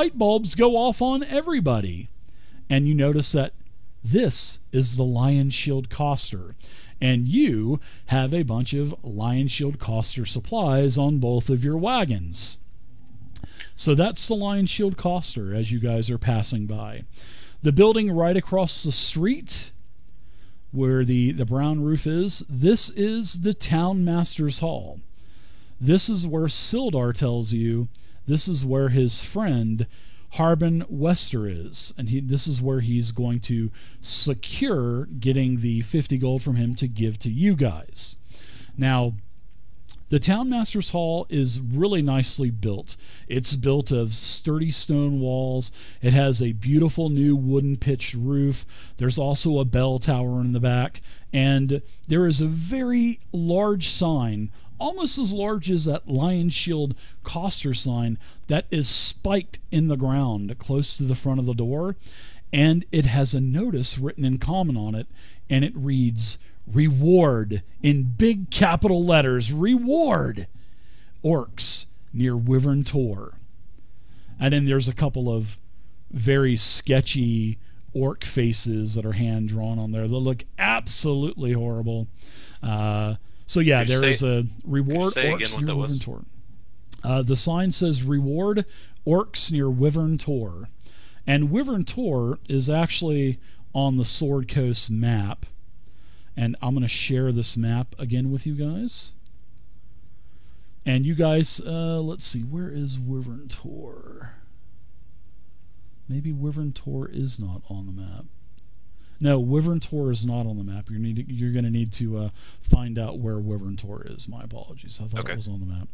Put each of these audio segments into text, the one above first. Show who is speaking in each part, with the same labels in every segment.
Speaker 1: light bulbs go off on everybody. And you notice that this is the Lion Shield Coster. And you have a bunch of Lion Shield Coster supplies on both of your wagons. So that's the Lion Shield Coster as you guys are passing by. The building right across the street where the brown roof is, this is the Town Master's Hall. This is where Sildar tells you this is where his friend Harbin Wester is, and this is where he's going to secure getting the 50 gold from him to give to you guys. Now, the Town Master's Hall is really nicely built. It's built of sturdy stone walls. It has a beautiful new wooden pitched roof. There's also a bell tower in the back, and there is a very large sign, almost as large as that Lion Shield Coster sign, that is spiked in the ground close to the front of the door, and it has a notice written in common on it, and it reads, "Reward," in big capital letters, "Reward Orcs near Wyvern Tor." And then there's a couple of very sketchy orc faces that are hand drawn on there that look absolutely horrible. So yeah, there is a "Reward Orcs near Wyvern Tor." The sign says "Reward Orcs near Wyvern Tor," and Wyvern Tor is actually on the Sword Coast map. And I'm going to share this map again with you guys. And you guys, let's see, where is Wyvern Tor? Maybe Wyvern Tor is not on the map. No, Wyvern Tor is not on the map. You're going to need to find out where Wyvern Tor is. My apologies. I thought it was on the map.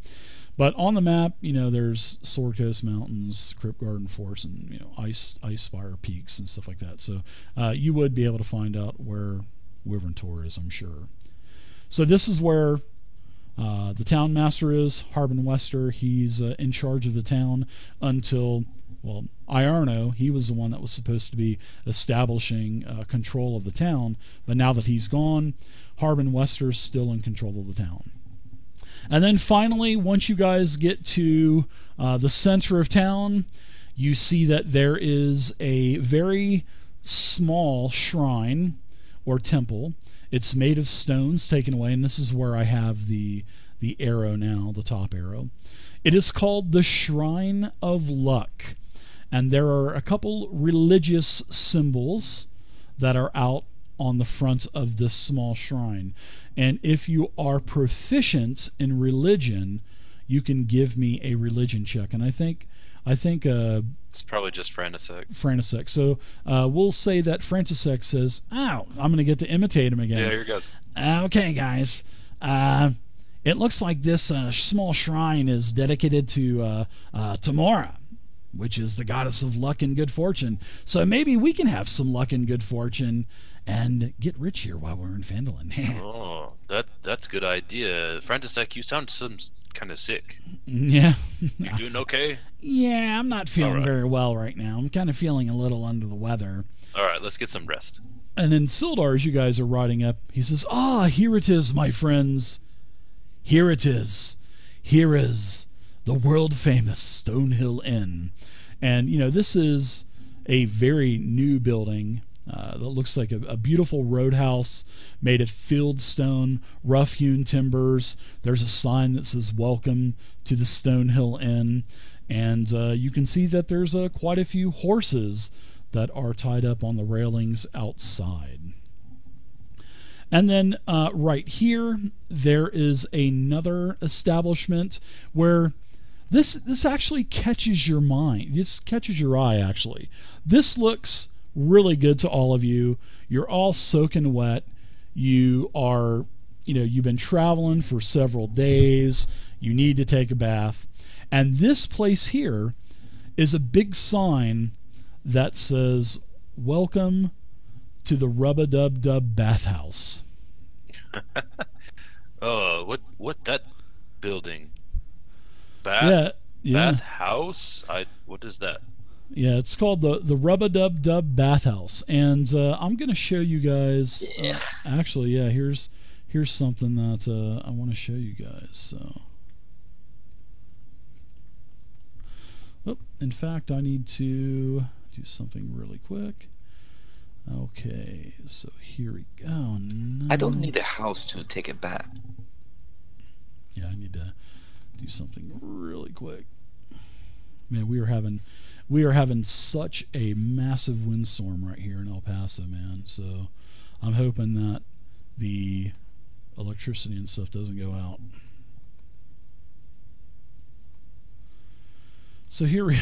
Speaker 1: But on the map, you know, there's Sword Coast Mountains, Crypt Garden Forest, and, you know, Ice Spire Peaks and stuff like that. So you would be able to find out where Wyvern Tor is, I'm sure. So this is where the town master is, Harbin Wester. He's in charge of the town until, well, Iarno, he was the one that was supposed to be establishing control of the town, but now that he's gone, Harbin Wester's still in control of the town. And then finally, once you guys get to the center of town, you see that there is a very small shrine or temple. It's made of stones taken away, and this is where I have the arrow now, the top arrow. It is called the Shrine of Luck, and there are a couple religious symbols that are out on the front of this small shrine. And if you are proficient in religion, you can give me a religion check. And I think
Speaker 2: it's probably just
Speaker 1: Frantisek. So we'll say that Frantisek says, "Oh, I'm going to get to imitate him again."
Speaker 2: Yeah, here goes.
Speaker 1: Okay, guys. It looks like this small shrine is dedicated to Tamora, which is the goddess of luck and good fortune. So maybe we can have some luck and good fortune and get rich here while we're in Phandalin.
Speaker 2: Oh, that's a good idea. Frantisek, you sound kind of sick.
Speaker 1: Yeah.
Speaker 2: You doing okay?
Speaker 1: Yeah, I'm not feeling very well right now. I'm kind of feeling a little under the weather.
Speaker 2: All right, let's get some rest.
Speaker 1: And then Sildar, as you guys are riding up, he says, "Ah, here it is, my friends. Here it is. Here is the world-famous Stonehill Inn." And, you know, this is a very new building that looks like a beautiful roadhouse made of field stone, rough-hewn timbers. There's a sign that says, "Welcome to the Stonehill Inn." And you can see that there's quite a few horses that are tied up on the railings outside. And then right here, there is another establishment where this actually catches your mind. This catches your eye, actually. This looks really good to all of you. You're all soaking wet. You are, you know, you've been traveling for several days. You need to take a bath. And this place here is a big sign that says, "Welcome to the Rub-a-Dub-Dub Bathhouse."
Speaker 2: Oh, what that building? Bathhouse? What is that?
Speaker 1: Yeah, it's called the Rub-a-Dub-Dub Bathhouse, and I'm going to show you guys. Actually, yeah, here's something that I want to show you guys. So Oh, in fact, I need to do something really quick. Okay, so here we go. No.
Speaker 3: I don't need a house to take a bath.
Speaker 1: Yeah, I need to do something really quick. Man, we are having such a massive windstorm right here in El Paso, man. So I'm hoping that the electricity and stuff doesn't go out. So here we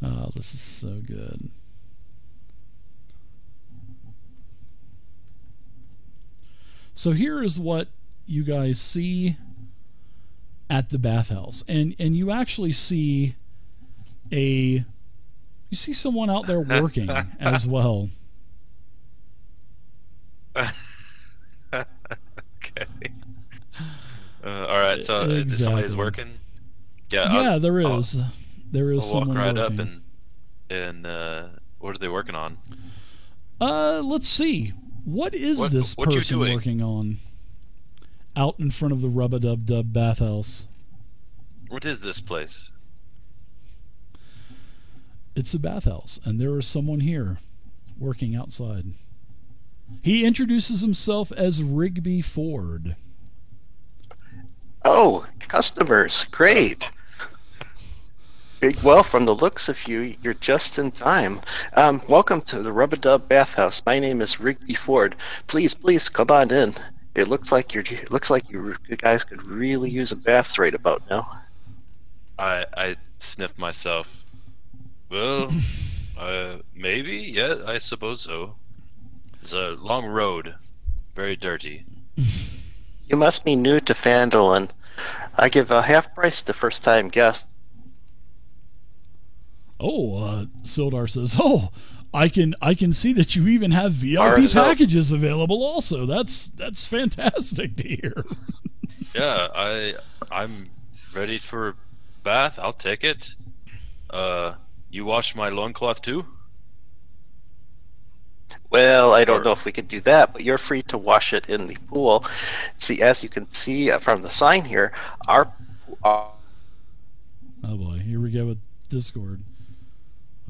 Speaker 1: oh, this is so good. So here is what you guys see at the bathhouse, and you actually see someone out there working as well.
Speaker 2: Okay. All right. So
Speaker 1: Exactly.
Speaker 2: somebody's working. Yeah.
Speaker 1: Yeah, there is. There is
Speaker 2: I'll walk
Speaker 1: someone
Speaker 2: right
Speaker 1: working.
Speaker 2: up and what are they working on?
Speaker 1: Let's see. What is this
Speaker 2: what you
Speaker 1: person
Speaker 2: doing?
Speaker 1: working on out in front of the Rub-a-Dub-Dub bathhouse?
Speaker 2: What is this place?
Speaker 1: It's a bathhouse, and there is someone here working outside. He introduces himself as Rigby Ford.
Speaker 4: Oh, customers, great. Well, from the looks of you, you're just in time. Welcome to the Rub-a-Dub Bathhouse. My name is Rigby Ford. Please, come on in. It looks like you guys could really use a bath right about now.
Speaker 2: I sniffed myself. Well, maybe. Yeah, I suppose so. It's a long road, very dirty.
Speaker 4: You must be new to Phandalin. I give a half price to first-time guests.
Speaker 1: Oh, Sildar says, "Oh, I can see that you even have VIP
Speaker 4: RSO.
Speaker 1: packages available. Also, that's fantastic to hear."
Speaker 2: Yeah, I'm ready for a bath. I'll take it. You wash my loincloth too?
Speaker 4: Well, I don't know if we could do that, but you're free to wash it in the pool. See, as you can see from the sign here, our
Speaker 1: Oh boy, here we go with Discord.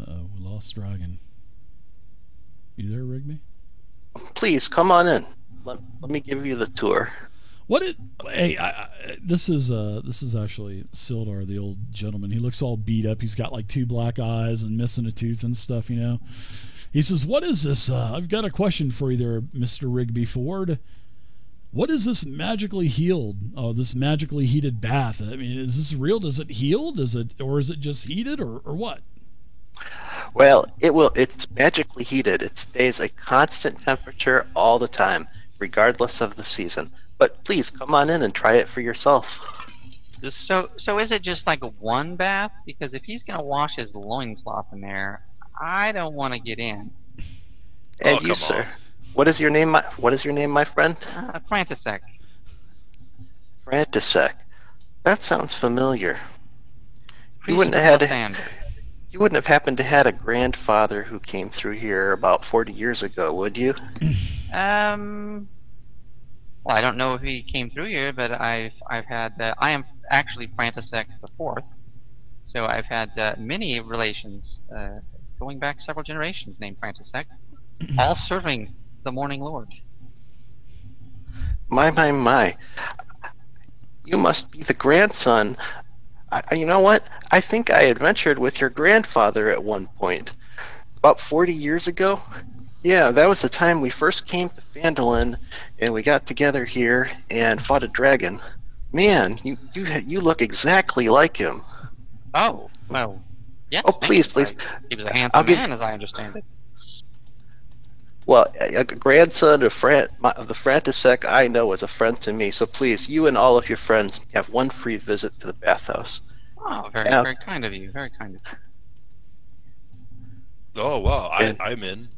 Speaker 1: Uh-oh, we lost Dragon. You there, Rigby?
Speaker 4: please come on in. Let me give you the tour.
Speaker 1: Hey, this is actually Sildar, the old gentleman. He looks all beat up. He's got like 2 black eyes and missing a tooth and stuff, you know. He says, "What is this? I've got a question for you there, Mr. Rigby Ford. What is this magically heated bath? I mean, is this real? Does it heal? Or is it just heated, or what?"
Speaker 4: Well, it's magically heated. It stays a constant temperature all the time, regardless of the season. But please come on in and try it for yourself.
Speaker 5: So is it just like a one bath? Because if he's gonna wash his loincloth in there, I don't want to get in.
Speaker 4: And
Speaker 2: Oh,
Speaker 4: you,
Speaker 2: come
Speaker 4: sir,
Speaker 2: on.
Speaker 4: what is your name? What is your name, my friend?
Speaker 5: Frantisek.
Speaker 4: Frantisek. That sounds familiar. You
Speaker 5: Priest
Speaker 4: wouldn't
Speaker 5: of
Speaker 4: have
Speaker 5: Lathander.
Speaker 4: You wouldn't have happened to had a grandfather who came through here about 40 years ago, would you?
Speaker 5: Well, I don't know if he came through here, but I've had I am actually Frantisek the Fourth, so I've had many relations going back several generations named Frantisek, all serving the Morning Lord.
Speaker 4: My. You must be the grandson. You know what? I think I adventured with your grandfather at one point. About 40 years ago? Yeah, that was the time we first came to Phandalin, and we got together here and fought a dragon. Man, you look exactly like him.
Speaker 5: Oh, well, yes.
Speaker 4: Oh, please.
Speaker 5: He was a handsome man, as I understand it.
Speaker 4: Well, a grandson of the Frantisek I know is a friend to me, so please, you and all of your friends have one free visit to the bathhouse.
Speaker 5: Oh, very kind of you. Very kind of you.
Speaker 2: Oh wow, I'm in.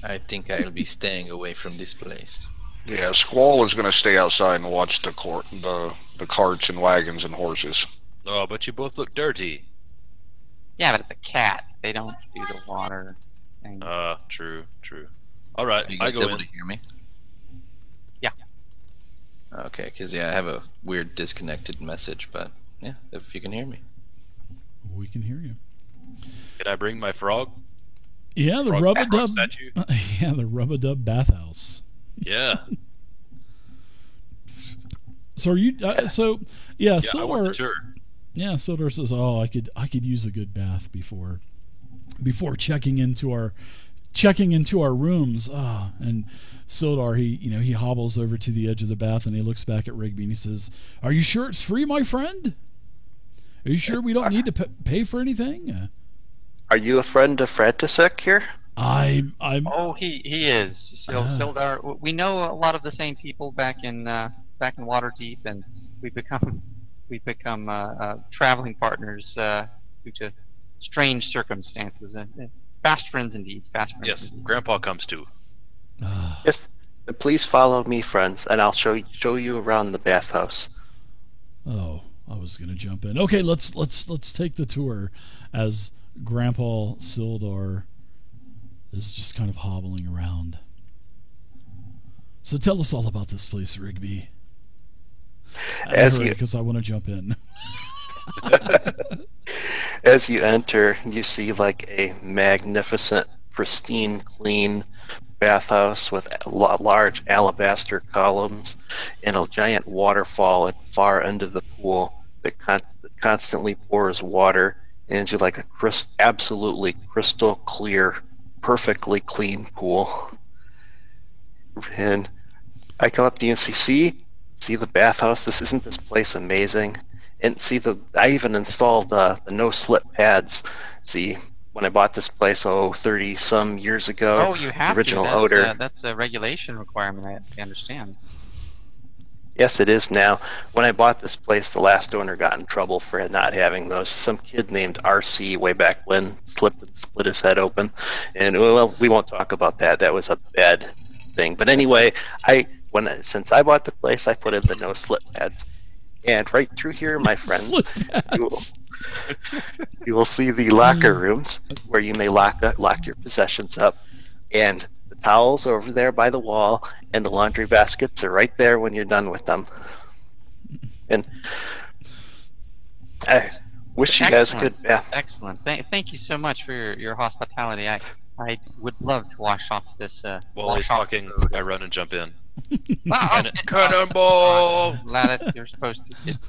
Speaker 3: I think I'll be staying away from this place.
Speaker 6: Yeah, Squall is going to stay outside and watch the carts and wagons and horses.
Speaker 2: Oh, but you both look dirty.
Speaker 5: Yeah, but it's a cat. They don't do the water thing.
Speaker 2: True. All right,
Speaker 3: Are you
Speaker 2: I
Speaker 3: guys
Speaker 2: go
Speaker 3: able
Speaker 2: in.
Speaker 3: to hear me?
Speaker 5: Yeah.
Speaker 3: Okay, because I have a weird disconnected message, but yeah, if you can hear me.
Speaker 1: We can hear you.
Speaker 2: Can I bring my frog?
Speaker 1: Yeah, the
Speaker 2: Frog
Speaker 1: rub-a-dub.
Speaker 2: statue?
Speaker 1: Yeah, the rub-a-dub bathhouse.
Speaker 2: Yeah.
Speaker 1: So are you? Yeah,
Speaker 2: I want the
Speaker 1: Sildar.
Speaker 2: tour.
Speaker 1: Yeah, Sildar says, "Oh, I could use a good bath before checking into our rooms." And Sildar, he hobbles over to the edge of the bath and he looks back at Rigby and he says, "Are you sure it's free, my friend? Are you sure we don't need to pay for anything?"
Speaker 4: Are you a friend of Frantisek here?
Speaker 1: I'm.
Speaker 5: Oh, he is. Sildar. We know a lot of the same people back in Waterdeep, and we've become traveling partners due to strange circumstances. And fast friends indeed. Fast friends.
Speaker 2: Yes,
Speaker 5: indeed.
Speaker 2: Grandpa comes too.
Speaker 4: Yes. Please follow me, friends, and I'll show you around the bathhouse.
Speaker 1: Oh, I was gonna jump in. Okay, let's take the tour as Grandpa Sildar is just kind of hobbling around. So tell us all about this place, Rigby. Because I want to jump in.
Speaker 4: As you enter, you see like a magnificent, pristine, clean bathhouse with large alabaster columns and a giant waterfall at the far end of the pool that constantly pours water into like a absolutely crystal clear, perfectly clean pool. And I come up to you and see the bathhouse. Isn't this place amazing? And I even installed the no slip pads. See, when I bought this place 30 some years ago,
Speaker 5: Oh, you have
Speaker 4: original
Speaker 5: to.
Speaker 4: odor.
Speaker 5: That's a regulation requirement. I understand.
Speaker 4: Yes, it is now. When I bought this place, the last owner got in trouble for not having those. Some kid named RC way back when slipped and split his head open. And, well, we won't talk about that. That was a bad thing. But anyway, since I bought the place, I put in the no slip pads. And right through here, my friends, you will see the locker rooms where you may lock your possessions up. And the towels over there by the wall, and the laundry baskets are right there when you're done with them. And I wish you guys a good bath.
Speaker 5: Excellent. Thank you so much for your hospitality. I would love to wash off this.
Speaker 2: While he's talking, I run and jump in.
Speaker 3: Cannonball!
Speaker 5: Ladith, you're supposed to.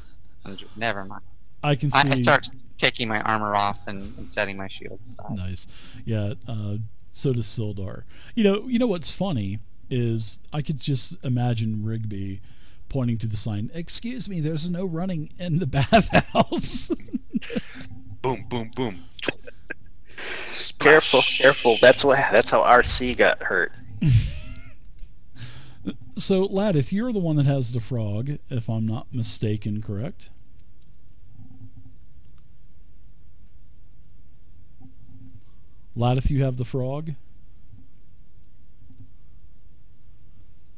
Speaker 5: Never mind.
Speaker 1: I can see.
Speaker 5: I start taking my armor off and setting my shield aside.
Speaker 1: Nice. Yeah. So does Sildar. You know what's funny is I could just imagine Rigby pointing to the sign. "Excuse me, there's no running in the bathhouse."
Speaker 2: Boom, boom, boom.
Speaker 4: Careful. That's how RC got hurt.
Speaker 1: So, Ladith, you're the one that has the frog, if I'm not mistaken, correct? Ladith, you have the frog?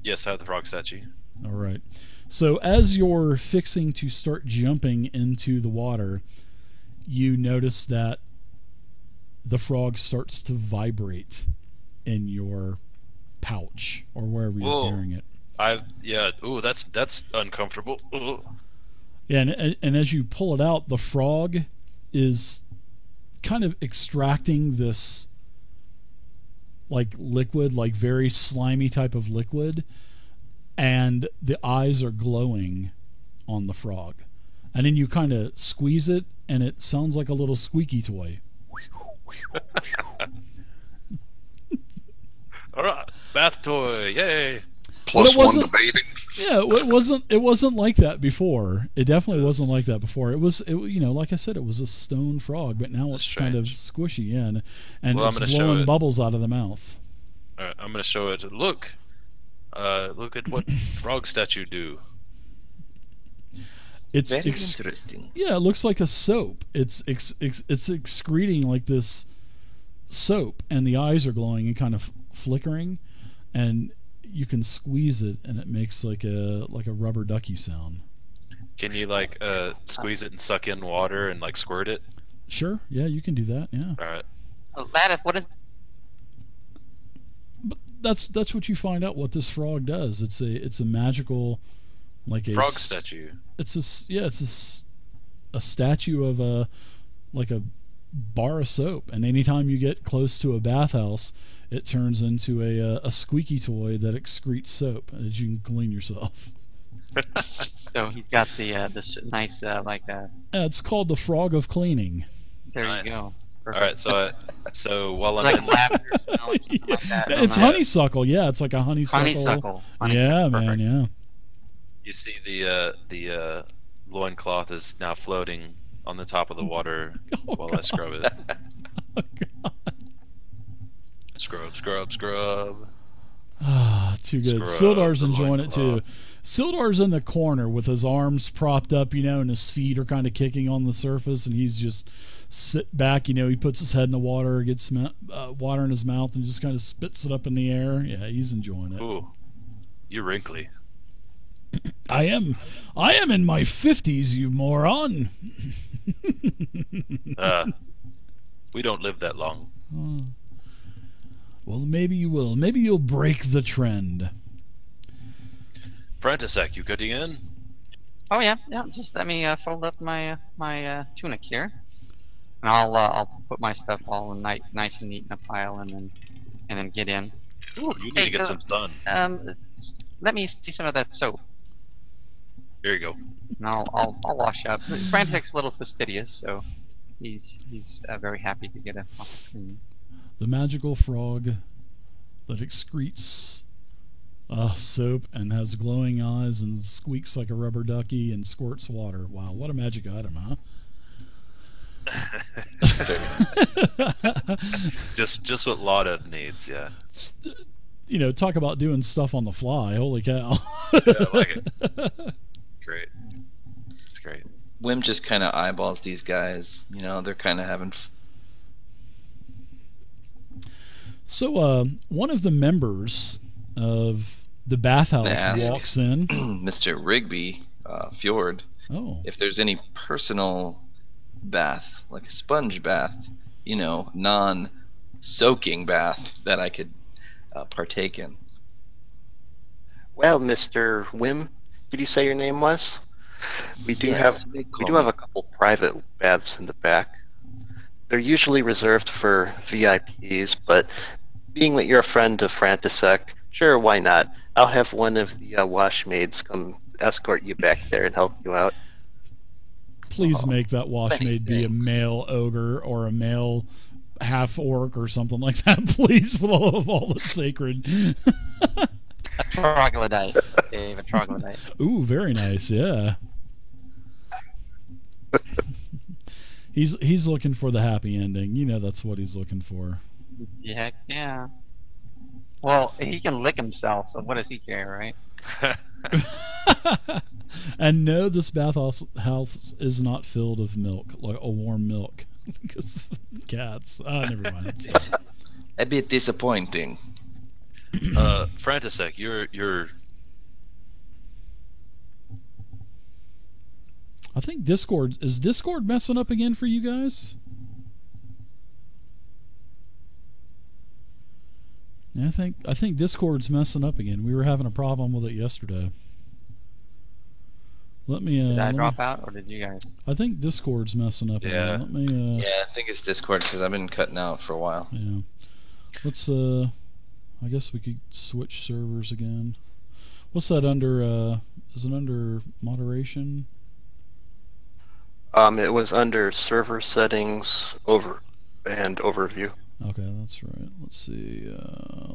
Speaker 2: Yes, I have the frog statue.
Speaker 1: All right. So, as you're fixing to start jumping into the water, you notice that the frog starts to vibrate in your pouch or wherever you're carrying it.
Speaker 2: Ooh, that's uncomfortable. Ooh.
Speaker 1: Yeah, and as you pull it out, the frog is kind of extracting this like liquid, like very slimy type of liquid, and the eyes are glowing on the frog. And then you kind of squeeze it, and it sounds like a little squeaky toy.
Speaker 2: All right, bath toy, yay!
Speaker 6: Plus one debating.
Speaker 1: Yeah, it wasn't like that before. It definitely wasn't like that before. It was like I said, it was a stone frog, but now it's kind of squishy, and it's blowing bubbles out of the mouth.
Speaker 2: All right, I'm gonna show it. Look at what frog statue do.
Speaker 1: It's
Speaker 3: Very interesting.
Speaker 1: Yeah, it looks like a soap. It's excreting like this soap, and the eyes are glowing and kind of flickering, and you can squeeze it, and it makes like a rubber ducky sound.
Speaker 2: Can you squeeze it and suck in water and squirt it?
Speaker 1: Sure. Yeah, you can do that. Yeah.
Speaker 2: All right.
Speaker 5: Ladith, what is?
Speaker 1: But that's what you find out what this frog does. It's a magical like a
Speaker 2: frog statue.
Speaker 1: It's a statue of a bar of soap, and anytime you get close to a bathhouse, it turns into a squeaky toy that excretes soap as you can clean yourself.
Speaker 5: So he's got the this nice
Speaker 1: It's called the Frog of Cleaning.
Speaker 5: there
Speaker 2: Nice.
Speaker 5: you go.
Speaker 2: All right, so while I'm
Speaker 5: Like
Speaker 2: in,
Speaker 5: lavender smell or something like that.
Speaker 1: It's
Speaker 5: Real nice.
Speaker 1: honeysuckle. Yeah, it's like a honeysuckle.
Speaker 5: Honeysuckle.
Speaker 1: Yeah,
Speaker 5: Honeysuckle,
Speaker 1: man.
Speaker 5: perfect.
Speaker 1: Yeah.
Speaker 2: you see the loincloth is now floating on the top of the water
Speaker 1: Oh,
Speaker 2: while I scrub it.
Speaker 1: Oh, God.
Speaker 2: Scrub, scrub, scrub.
Speaker 1: Ah, too good.
Speaker 2: Scrub
Speaker 1: Sildar's
Speaker 2: the
Speaker 1: enjoying it too.
Speaker 2: loincloth.
Speaker 1: Sildar's in the corner with his arms propped up, and his feet are kind of kicking on the surface, and he's just sit back. He puts his head in the water, gets water in his mouth, and just kind of spits it up in the air. Yeah, he's enjoying it.
Speaker 2: Ooh, you're wrinkly.
Speaker 1: I am in my 50s, you moron.
Speaker 2: We don't live that long.
Speaker 1: Well, maybe you will. Maybe you'll break the trend.
Speaker 2: Frantisek, you good again?
Speaker 5: Oh yeah. Just let me fold up my tunic here, and I'll put my stuff all nice and neat in a pile, and then get in.
Speaker 2: Ooh, you need to get some sun.
Speaker 5: Let me see some of that soap,
Speaker 2: Here you go.
Speaker 5: and I'll wash up. Frantic's a little fastidious, so he's very happy to get a clean.
Speaker 1: The magical frog that excretes soap and has glowing eyes and squeaks like a rubber ducky and squirts water. Wow, what a magic item, huh?
Speaker 2: just what Lotta needs, yeah.
Speaker 1: Talk about doing stuff on the fly. Holy cow.
Speaker 2: Yeah, I like it. It's great. It's great.
Speaker 3: Wim just kind of eyeballs these guys. They're kind of having.
Speaker 1: So, one of the members of the bathhouse
Speaker 3: Ask.
Speaker 1: walks in.
Speaker 3: Mr. Rigby, Fjord,
Speaker 1: Oh,
Speaker 3: if there's any personal bath, like a sponge bath, non-soaking bath that I could partake in.
Speaker 4: Well, Mr. Wim, did you say your name was? We do
Speaker 3: Yes,
Speaker 4: have
Speaker 3: they
Speaker 4: we
Speaker 3: call
Speaker 4: do
Speaker 3: me.
Speaker 4: have a couple private baths in the back. They're usually reserved for VIPs, but being that you're a friend of Frantisek, sure, why not? I'll have one of the wash maids come escort you back there and help you out.
Speaker 1: please make that washmaid be a
Speaker 3: thanks.
Speaker 1: male ogre or a male half orc or something like that, please, for the love of all that's sacred.
Speaker 5: A troglodyte, Dave. A troglodyte.
Speaker 1: Ooh, very nice. Yeah. He's looking for the happy ending. That's what he's looking for.
Speaker 5: Heck yeah. Well, he can lick himself, so what does he care, right?
Speaker 1: And no, this bathhouse house is not filled of milk, like a warm milk, because cats. Never mind.
Speaker 3: A bit disappointing.
Speaker 2: Frantisek, you're
Speaker 1: I think Discord messing up again for you guys. Yeah, I think Discord's messing up again. We were having a problem with it yesterday. Let me.
Speaker 5: Did I
Speaker 1: let me-
Speaker 5: drop out, or did you guys?
Speaker 1: I think Discord's messing up
Speaker 2: Yeah.
Speaker 1: again. Let me.
Speaker 3: Yeah, I think it's Discord because I've been cutting out for a while.
Speaker 1: Yeah. Let's. I guess we could switch servers again. What's that under? Is it under moderation?
Speaker 4: It was under server settings and overview.
Speaker 1: Okay, that's right. Let's see.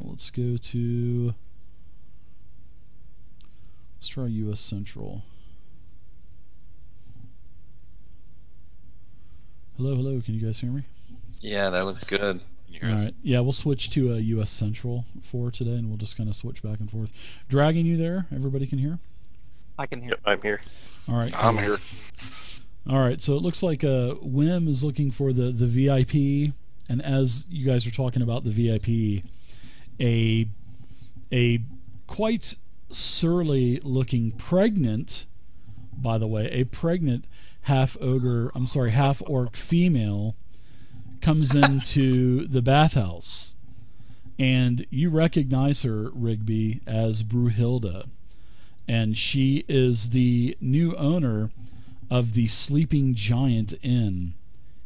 Speaker 1: Let's go to. Let's try U.S. Central. Hello. Can you guys hear me?
Speaker 3: Yeah, that looks good.
Speaker 1: All right. Yeah, we'll switch to U.S. Central for today, and we'll just kind of switch back and forth. Dragging you there? Everybody can hear?
Speaker 5: I can hear.
Speaker 4: Yep, I'm here.
Speaker 1: All right.
Speaker 6: I'm
Speaker 1: cool.
Speaker 6: here.
Speaker 1: All right. So it looks like Wim is looking for the VIP, and as you guys are talking about the VIP, a quite surly looking pregnant, by the way, a pregnant half orc female comes into the bathhouse, and you recognize her, Rigby, as Brunhilda, and she is the new owner of the Sleeping Giant Inn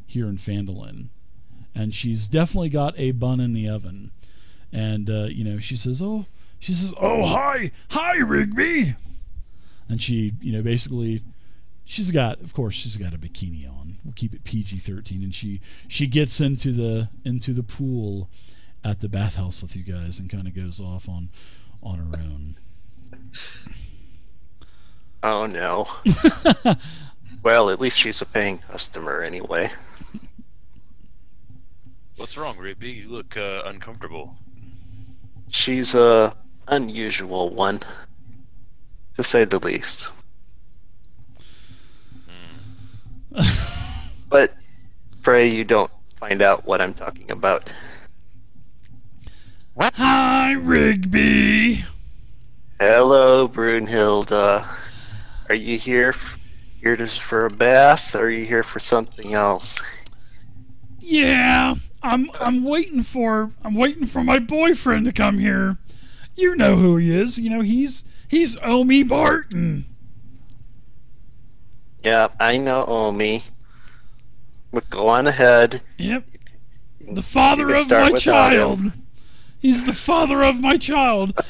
Speaker 1: here in Phandalin. And she's definitely got a bun in the oven. And, she says, oh, hi, Rigby. And she, basically, she's got a bikini on. We'll keep it PG-13. And she gets into the pool at the bathhouse with you guys and kind of goes off on her own.
Speaker 4: Oh, no. Well, at least she's a paying customer anyway.
Speaker 2: What's wrong, Rigby? You look uncomfortable.
Speaker 4: She's a unusual one, to say the least. But pray you don't find out what I'm talking about.
Speaker 5: What?
Speaker 1: Hi, Rigby.
Speaker 4: Hello, Brunhilda. Are you here just for a bath, or are you here for something else?
Speaker 1: Yeah, I'm waiting for my boyfriend to come here. You know who he is. He's Omi Barton.
Speaker 4: Yeah, I know Omi. But go on ahead.
Speaker 1: Yep. The father
Speaker 4: You can
Speaker 1: of
Speaker 4: start
Speaker 1: my
Speaker 4: without
Speaker 1: child.
Speaker 4: him.
Speaker 1: He's the father of my child.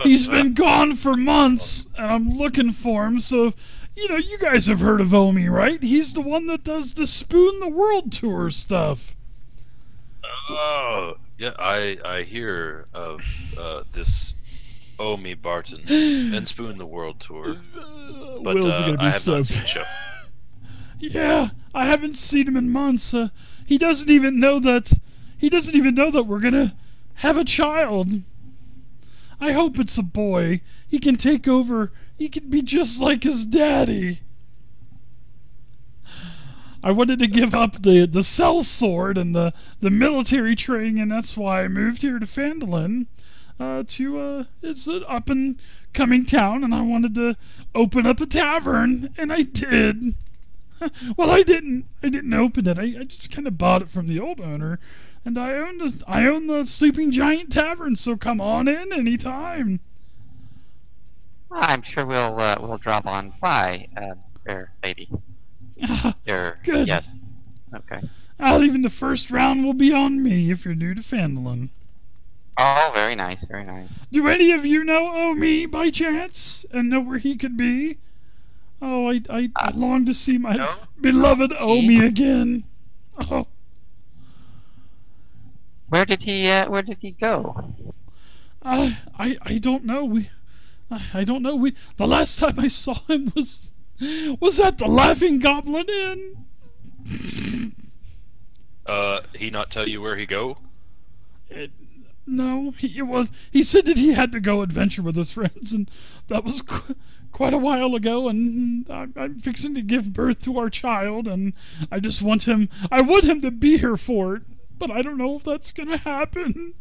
Speaker 1: He's been gone for months, and I'm looking for him. So, you guys have heard of Omi, right? He's the one that does the Spoon the World Tour stuff.
Speaker 2: Oh, yeah, I hear of this Omi Barton and Spoon the World Tour, but
Speaker 1: Will's gonna be
Speaker 2: I have
Speaker 1: so
Speaker 2: not seen the show.
Speaker 1: Yeah, I haven't seen him in months. He doesn't even know that we're gonna have a child. I hope it's a boy. He can take over. He can be just like his daddy. I wanted to give up the sellsword and the military training, and that's why I moved here to Phandalin. It's an up and coming town, and I wanted to open up a tavern, and I did. Well, I didn't open it. I just kind of bought it from the old owner, and I own the Sleeping Giant Tavern. So come on in anytime.
Speaker 5: I'm sure we'll drop on by, lady.
Speaker 1: Good.
Speaker 5: Yes. Okay.
Speaker 1: Even the first round will be on me if you're new to Phandalin.
Speaker 5: Oh, very nice, very nice.
Speaker 1: Do any of you know Omi by chance and know where he could be? Oh, I long to see my
Speaker 5: no.
Speaker 1: beloved Omi again. Oh.
Speaker 5: Where did he go?
Speaker 1: I don't know. I don't know. The last time I saw him was at the Laughing Goblin Inn.
Speaker 2: He not tell you where he go?
Speaker 1: No, he said that he had to go adventure with his friends, and that was quite a while ago, and I'm fixing to give birth to our child, and I just want him to be here for it, but I don't know if that's gonna happen.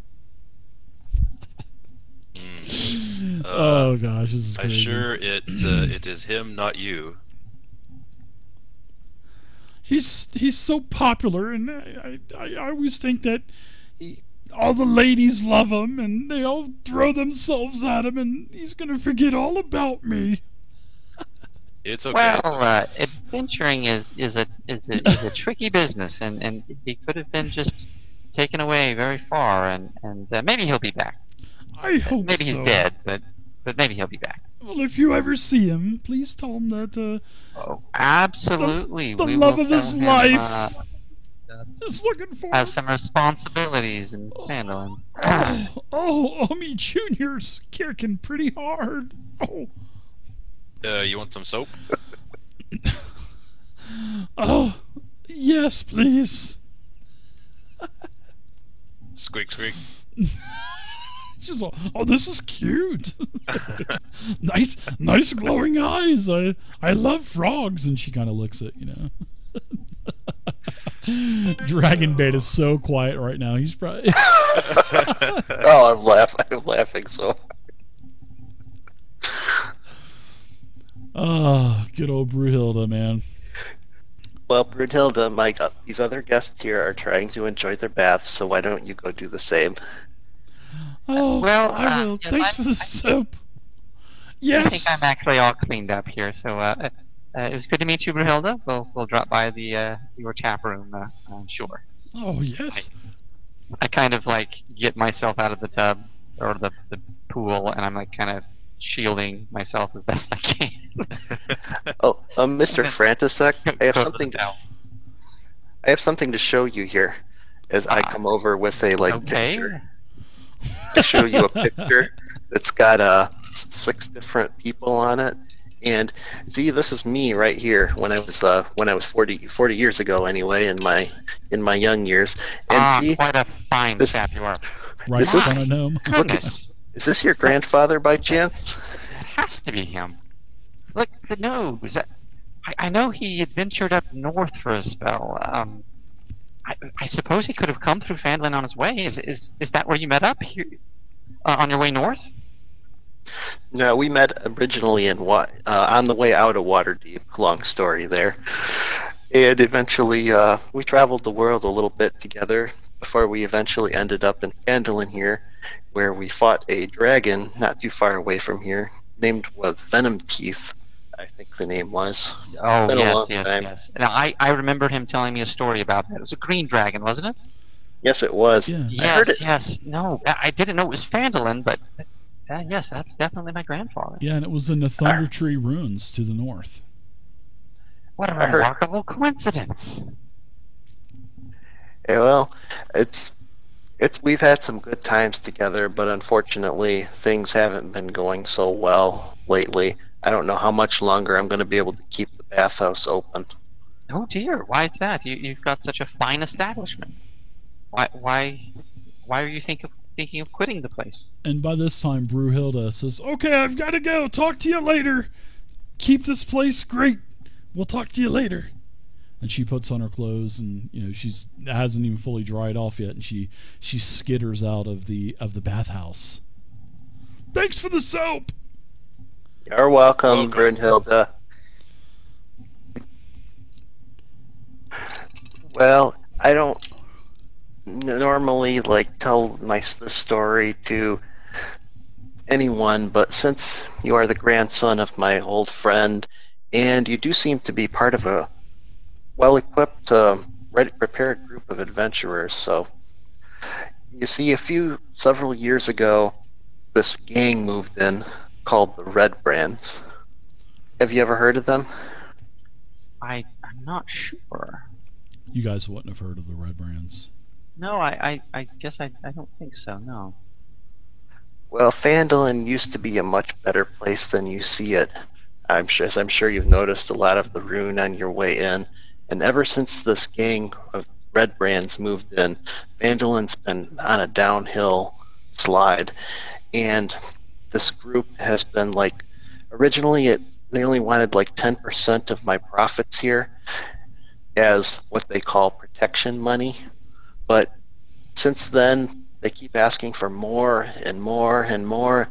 Speaker 1: Oh gosh, this is
Speaker 2: I'm
Speaker 1: crazy.
Speaker 2: sure it is him, not you.
Speaker 1: He's so popular, and I always think that all the ladies love him, and they all throw themselves at him, and he's gonna forget all about me.
Speaker 2: It's okay.
Speaker 5: Well, adventuring is a tricky business, and he could have been just taken away very far, and maybe he'll be back.
Speaker 1: I hope
Speaker 5: Maybe
Speaker 1: so.
Speaker 5: he's dead, but maybe he'll be back.
Speaker 1: Well, if you ever see him, please tell him that
Speaker 5: Oh, absolutely.
Speaker 1: the
Speaker 5: we
Speaker 1: love
Speaker 5: will
Speaker 1: of his
Speaker 5: tell him,
Speaker 1: life is looking for
Speaker 5: has
Speaker 1: him.
Speaker 5: some responsibilities in Phandalin.
Speaker 1: Omi Jr.'s kicking pretty hard. Oh.
Speaker 2: You want some soap?
Speaker 1: Oh, yes, please.
Speaker 2: Squeak, squeak.
Speaker 1: She's all, oh, this is cute. nice glowing eyes. I love frogs. And she kind of looks at, Dragon Bait is so quiet right now. He's probably.
Speaker 4: Oh, I'm laughing so.
Speaker 1: Oh, good old Brunhilda, man.
Speaker 4: Well, Brunhilda, these other guests here are trying to enjoy their baths, so why don't you go do the same?
Speaker 1: Oh,
Speaker 5: Well,
Speaker 1: I will.
Speaker 5: yes,
Speaker 1: Thanks for the soap.
Speaker 5: I think I'm
Speaker 1: Yes.
Speaker 5: actually all cleaned up here. So it was good to meet you, Brunhilda. We'll drop by the your tap room, I'm sure.
Speaker 1: Oh yes.
Speaker 5: I kind of like get myself out of the tub or the pool, and I'm like kind of shielding myself as best I can.
Speaker 4: Oh, Mr. Frantisek,
Speaker 5: Go to the towels.
Speaker 4: I have something to show you here. As I come over with a
Speaker 5: Okay.
Speaker 4: picture to show you a picture that's got 6 different people on it. And see, this is me right here when I was 40 years ago anyway, in my young years. And see,
Speaker 5: quite a fine
Speaker 4: this-
Speaker 5: chap you are.
Speaker 1: Right
Speaker 4: Is
Speaker 1: in
Speaker 4: this-
Speaker 1: front of him.
Speaker 5: Goodness,
Speaker 4: is this your grandfather by chance?
Speaker 5: it has to be him. Look, the nose. I know he adventured up north for a spell. I suppose he could have come through Phandalin on his way. Is that where you met up here on your way north?
Speaker 4: No, we met originally on the way out of Waterdeep. Long story there. And eventually, we traveled the world a little bit together before we eventually ended up in Phandalin here, where we fought a dragon not too far away from here, named Venom Teeth, I think the name was.
Speaker 5: Oh,
Speaker 4: Been a long
Speaker 5: yes.
Speaker 4: time.
Speaker 5: Now, I remember him telling me a story about that. It was a green dragon, wasn't it?
Speaker 4: Yes, it was.
Speaker 1: Yeah.
Speaker 4: I heard it.
Speaker 5: Yes. No, I didn't know it was Phandalin, but yes, that's definitely my grandfather.
Speaker 1: Yeah, and it was in the Thunder Tree Ruins to the north.
Speaker 5: What a
Speaker 4: I heard-
Speaker 5: remarkable coincidence.
Speaker 4: Yeah, well, it's we've had some good times together, but unfortunately things haven't been going so well lately. I don't know how much longer I'm going to be able to keep the bathhouse open.
Speaker 5: Oh dear, why is that? You've got such a fine establishment. Why are you thinking of quitting the place?
Speaker 1: And by this time, Brunhilda says, "Okay, I've got to go. Talk to you later. Keep this place great. We'll talk to you later." And she puts on her clothes, and she's hasn't even fully dried off yet, and she skitters out of the bathhouse. Thanks for the soap.
Speaker 4: You're welcome,
Speaker 2: Welcome.
Speaker 4: Brunhilda. Well, I don't normally tell this story to anyone, but since you are the grandson of my old friend, and you do seem to be part of a well-equipped, ready-prepared group of adventurers, so you see, several years ago, this gang moved in called the Redbrands. Have you ever heard of them?
Speaker 5: I'm not sure.
Speaker 1: You guys wouldn't have heard of the Redbrands.
Speaker 5: No, I guess I don't think so. No.
Speaker 4: Well, Phandalin used to be a much better place than you see it. I'm sure you've noticed a lot of the ruin on your way in. And ever since this gang of Redbrands moved in, Phandalin's been on a downhill slide. And this group has been originally they only wanted 10% of my profits here as what they call protection money. But since then, they keep asking for more and more and more,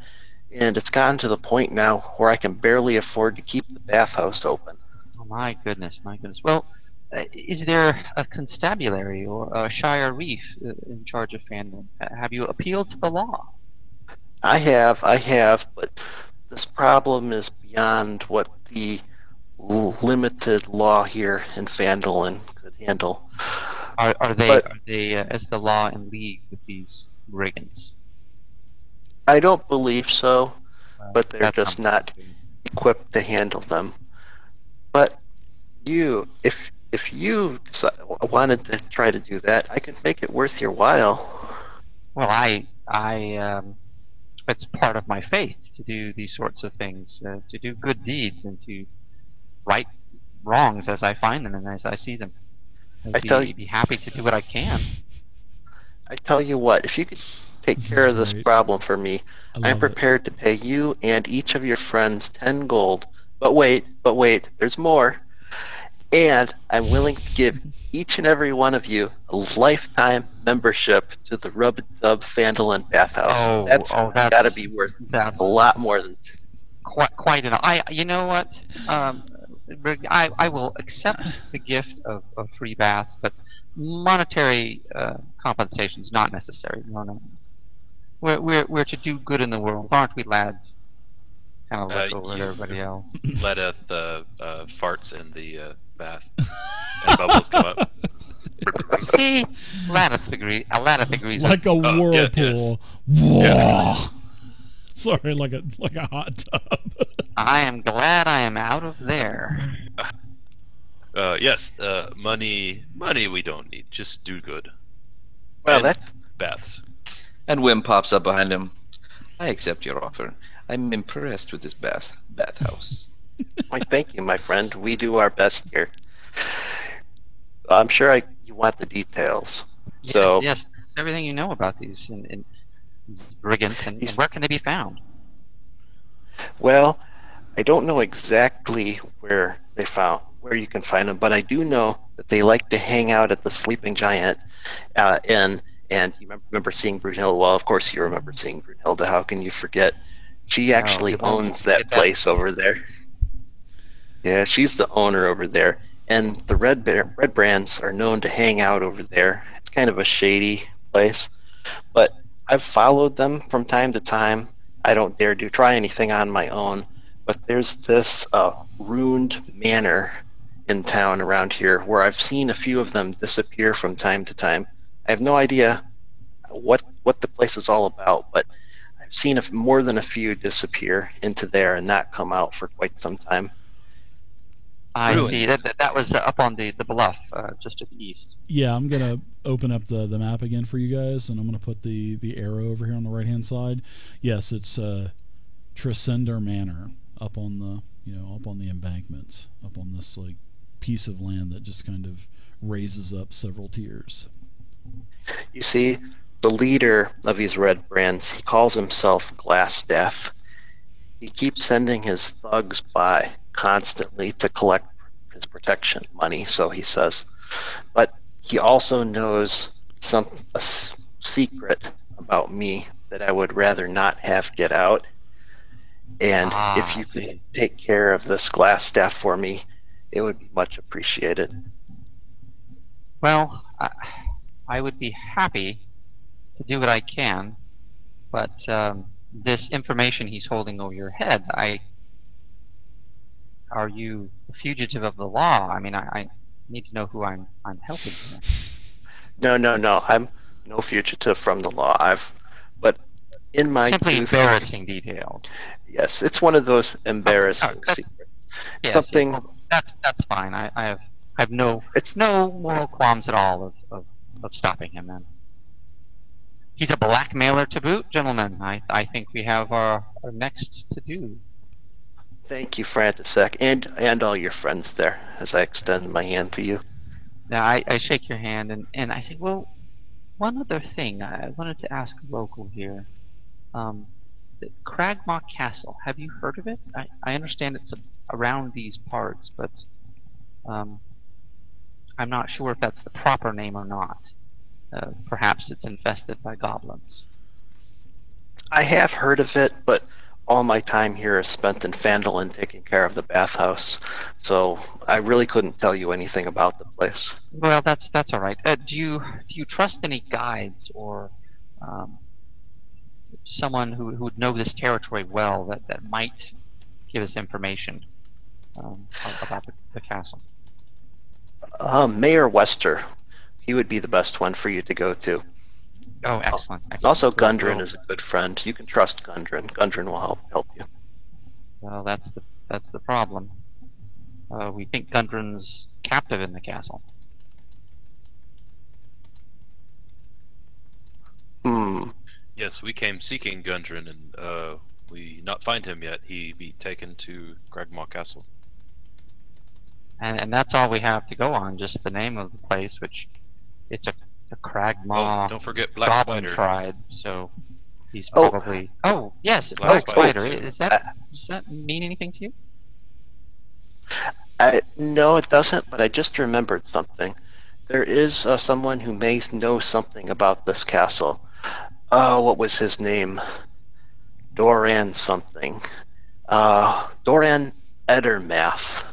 Speaker 4: and it's gotten to the point now where I can barely afford to keep the bathhouse open.
Speaker 5: Oh my goodness, Well, is there a constabulary or a shire reef in charge of Phandalin? Have you appealed to the law?
Speaker 4: I have, but this problem is beyond what the limited law here in Phandalin could handle.
Speaker 5: Are they as the law in league with these brigands?
Speaker 4: I don't believe so, but they're
Speaker 5: That's
Speaker 4: just not equipped to handle them. But if you wanted to try to do that, I could make it worth your while.
Speaker 5: Well, it's part of my faith to do these sorts of things, to do good deeds and to right wrongs as I find them and as I see them. I'd be happy to do what I can.
Speaker 4: I tell you what, if you could take care of this
Speaker 1: great.
Speaker 4: problem for me,
Speaker 1: I love
Speaker 4: I'm prepared to pay you and each of your friends 10 gold. But wait, there's more. And I'm willing to give each and every one of you a lifetime membership to the Rub-a-Dub Phandalin Bathhouse. That's got to be worth
Speaker 5: That's
Speaker 4: a lot more than...
Speaker 5: quite enough. You know what? I will accept the gift of free baths, but monetary compensation is not necessary. No. We're to do good in the world, aren't we, lads? Kind of look over at everybody else.
Speaker 2: Leteth farts in the bath, and bubbles come up.
Speaker 5: See, Latith agrees.
Speaker 1: Like a whirlpool.
Speaker 2: yes.
Speaker 1: Whoa. Sorry, like a hot tub.
Speaker 5: I am glad I am out of there.
Speaker 2: Yes, money we don't need. Just do good.
Speaker 4: Well,
Speaker 2: And
Speaker 4: that's
Speaker 2: baths.
Speaker 3: And Wim pops up behind him. I accept your offer. I'm impressed with this bathhouse.
Speaker 4: why, thank you, my friend. We do our best here. I'm sure you want the details. So
Speaker 5: Yes, that's everything you know about these brigands, and where can they be found?
Speaker 4: well, I don't know exactly where you can find them, but I do know that they like to hang out at the Sleeping Giant Inn. And you remember seeing Brunhilda? Well, of course you remember seeing Brunhilda. How can you forget? She actually owns that place over there. Yeah, she's the owner over there. And the Redbrands are known to hang out over there. It's kind of a shady place. But I've followed them from time to time. I don't dare try anything on my own. But there's this ruined manor in town around here where I've seen a few of them disappear from time to time. I have no idea what the place is all about, but I've seen more than a few disappear into there and not come out for quite some time.
Speaker 5: I
Speaker 2: Really?
Speaker 5: see. That was up on the bluff, just to the east.
Speaker 1: Yeah, I'm gonna open up the map again for you guys, and I'm gonna put the arrow over here on the right hand side. Yes, it's Tresender Manor up on the embankment, up on this like piece of land that just kind of raises up several tiers.
Speaker 4: You see, the leader of these Redbrands, he calls himself Glassstaff. He keeps sending his thugs by constantly to collect his protection money, so he says. But he also knows a secret about me that I would rather not have get out. And if you could take care of this Glassstaff for me, it would be much appreciated.
Speaker 5: Well, I would be happy to do what I can, but this information he's holding over your head, are you a fugitive of the law? I mean, I need to know who I'm helping here.
Speaker 4: No. I'm no fugitive from the law. But in my
Speaker 5: Simply
Speaker 4: youth,
Speaker 5: embarrassing details.
Speaker 4: yes, it's one of those embarrassing secrets.
Speaker 5: Yes,
Speaker 4: Something.
Speaker 5: well, that's fine. I have no moral qualms at all of stopping him. Then he's a blackmailer to boot, gentlemen. I think we have our next to do.
Speaker 4: Thank you, Frantisek, and all your friends there, as I extend my hand to you.
Speaker 5: Now I shake your hand and I say, well, one other thing I wanted to ask a local here. The Cragmaw Castle. Have you heard of it? I understand it's around these parts, but I'm not sure if that's the proper name or not. Perhaps it's infested by goblins.
Speaker 4: I have heard of it, but all my time here is spent in Phandalin taking care of the bathhouse, so I really couldn't tell you anything about the place.
Speaker 5: Well, that's all right. Do you trust any guides or someone who would know this territory well that might give us information about the castle?
Speaker 4: Mayor Wester, he would be the best one for you to go to.
Speaker 5: Oh, excellent.
Speaker 4: Also, Gundren is a good friend. You can trust Gundren. Gundren will help you.
Speaker 5: Well, that's the problem. We think Gundren's captive in the castle.
Speaker 2: Yes, we came seeking Gundren, and we not find him yet. He be taken to Cragmaw Castle.
Speaker 5: And that's all we have to go on, just the name of the place, which it's a Cragmaw
Speaker 2: Oh, don't forget Black
Speaker 5: goblin
Speaker 2: Spider.
Speaker 5: tribe, so he's probably... Oh, yes,
Speaker 2: Black
Speaker 5: Black
Speaker 2: Spider,
Speaker 5: Spider.
Speaker 2: too.
Speaker 5: Does that mean anything to you?
Speaker 4: No, it doesn't, but I just remembered something. There is someone who may know something about this castle. What was his name? Doran something. Doran Edermath.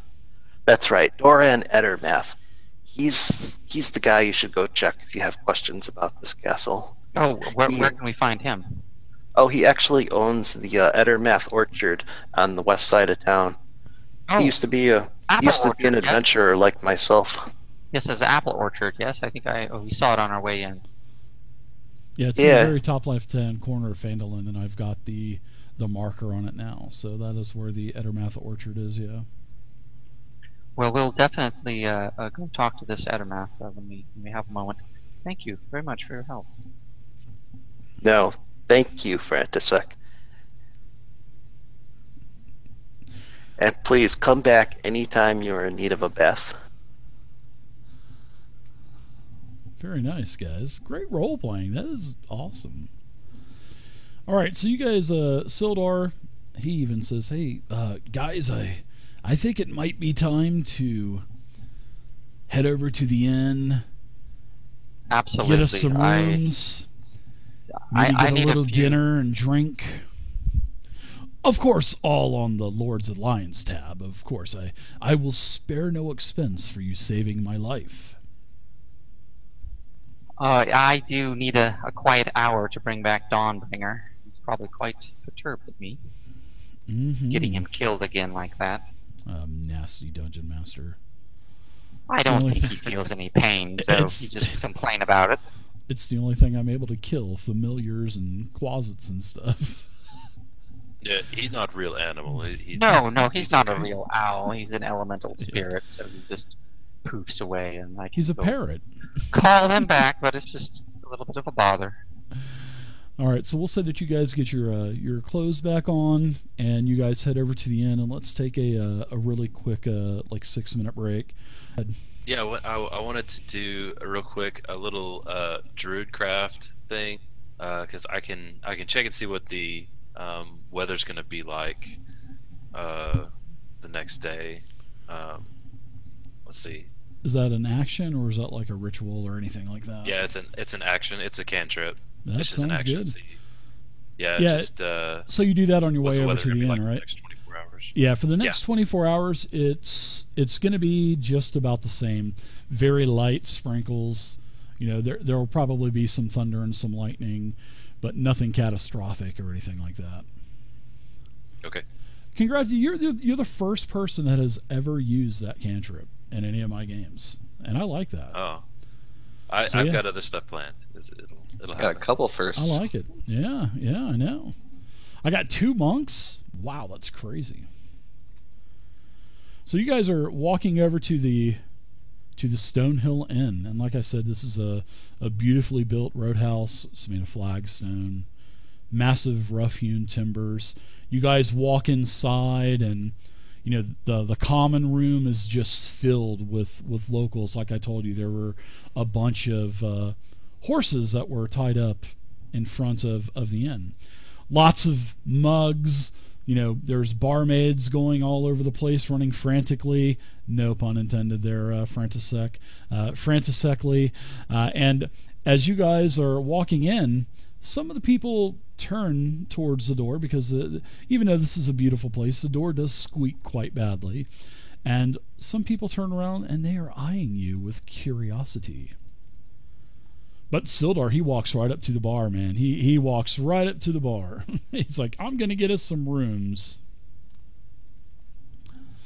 Speaker 4: That's right, Doran Edermath. He's the guy you should go check if you have questions about this castle.
Speaker 5: Oh, where can we find him?
Speaker 4: Oh, he actually owns the Ettermath Orchard on the west side of town.
Speaker 5: Oh,
Speaker 4: He used to be an
Speaker 5: orchard,
Speaker 4: adventurer like myself.
Speaker 5: Yes, there's an apple orchard. Yes, I think we saw it on our way in.
Speaker 1: Yeah, it's in the very top left-hand corner of Phandalin, and I've got the marker on it now. So that is where the Ettermath Orchard is, yeah.
Speaker 5: Well, we'll definitely go talk to this Ettermath when we have a moment. Thank you very much for your help.
Speaker 4: No, thank you, Frantisek. And please come back anytime you're in need of a bath.
Speaker 1: Very nice, guys. Great role playing. That is awesome. All right, so you guys, Sildar, he even says, "Hey, guys, I think it might be time to head over to the inn.
Speaker 5: Absolutely.
Speaker 1: Get us some rooms. Maybe get a little dinner and drink. Of course, all on the Lord's Alliance tab. Of course, I will spare no expense for you saving my life."
Speaker 5: I do need a quiet hour to bring back Dawnbringer. He's probably quite perturbed at me. Getting him killed again like that.
Speaker 1: Nasty dungeon master.
Speaker 5: I don't think he feels any pain, so he just complain about it.
Speaker 1: It's the only thing I'm able to kill, familiars and closets and stuff.
Speaker 2: Yeah, he's not a real animal. He's
Speaker 5: not a real owl. He's an elemental spirit, so he just poofs away, and
Speaker 1: he's a parrot.
Speaker 5: Call him back, but it's just a little bit of a bother.
Speaker 1: All right, so we'll say that you guys get your clothes back on, and you guys head over to the inn, and let's take a really quick 6-minute break.
Speaker 2: Yeah, I wanted to do a real quick a little druidcraft thing, because I can check and see what the weather's going to be like the next day. Let's see.
Speaker 1: Is that an action, or is that like a ritual or anything like that?
Speaker 2: Yeah, it's an action. It's a cantrip.
Speaker 1: That sounds good.
Speaker 2: Yeah.
Speaker 1: So you do that on your way over to the inn,
Speaker 2: like
Speaker 1: right?
Speaker 2: The next 24 hours.
Speaker 1: Yeah, for the next 24 hours, it's going to be just about the same. Very light sprinkles. There will probably be some thunder and some lightning, but nothing catastrophic or anything like that.
Speaker 2: Okay.
Speaker 1: Congratulations! You're the first person that has ever used that cantrip in any of my games, and I like that.
Speaker 2: Oh, I've got other stuff planned. It'll happen.
Speaker 3: Got a couple first.
Speaker 1: I like it. Yeah, I know. I got 2 monks. Wow, that's crazy. So you guys are walking over to the Stonehill Inn, and like I said, this is a beautifully built roadhouse. It's made of flagstone, massive rough-hewn timbers. You guys walk inside, and the common room is just filled with locals. Like I told you, there were a bunch of horses that were tied up in front of the inn. Lots of mugs. There's barmaids going all over the place, running frantically. No pun intended there, frantically. And as you guys are walking in, some of the people turn towards the door because even though this is a beautiful place, the door does squeak quite badly. And some people turn around and they are eyeing you with curiosity. But Sildar, he walks right up to the bar, man. He walks right up to the bar. He's like, "I'm going to get us some rooms."